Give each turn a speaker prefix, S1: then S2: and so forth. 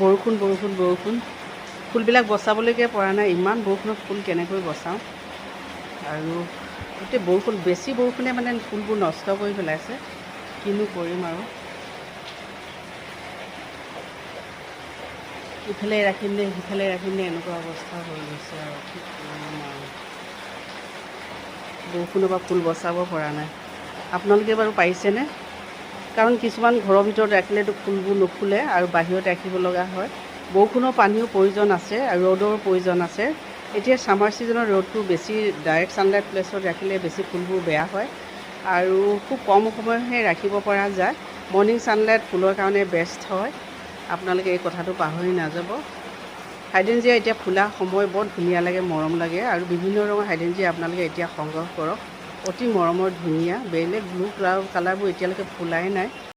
S1: বৰষুণ বৰষুণ বৰষুণ ফুলবিলাক বচাবলৈকে পৰা নাই। ইমান বৰষুণত ফুল কেনেকৈ বচাওঁ। আৰু গোটেই বৰষুণ, বেছি বৰষুণে মানে ফুলবোৰ নষ্ট কৰি পেলাইছে। কিনো কৰিম আৰু, ইফালে ৰাখিম নে সিফালে ৰাখিম নে এনেকুৱা অৱস্থা হৈ গৈছে আৰু কি কৰিম আৰু। বৰষুণৰ পৰা ফুল বচাব পৰা নাই। আপোনালোকে বাৰু পাৰিছেনে? কাৰণ কিছুমান ঘৰৰ ভিতৰত ৰাখিলেতো ফুলবোৰ নুফুলে আৰু বাহিৰত ৰাখিব লগা হয়। বৰষুণৰ পানীও প্ৰয়োজন আছে আৰু ৰ'দৰ প্ৰয়োজন আছে। এতিয়া ছামাৰ ছিজনত ৰ'দটো বেছি, ডাইৰেক্ট ছানলাইট প্লেছত ৰাখিলে বেছি ফুলবোৰ বেয়া হয় আৰু খুব কম সময়হে ৰাখিব পৰা যায়। মৰ্ণিং ছানলাইট ফুলৰ কাৰণে বেষ্ট হয়। আপোনালোকে এই কথাটো পাহৰি নাযাব। হাইড্ৰেঞ্জিয়া এতিয়া ফুলা সময় বৰ ধুনীয়া লাগে, মৰম লাগে আৰু বিভিন্ন ৰঙৰ হাইড্ৰেঞ্জিয়া আপোনালোকে এতিয়া সংগ্ৰহ কৰক। অতি মৰমৰ, ধুনীয়া, বেলেগ ব্লু কালাৰবোৰ এতিয়ালৈকে ফুলাই নাই।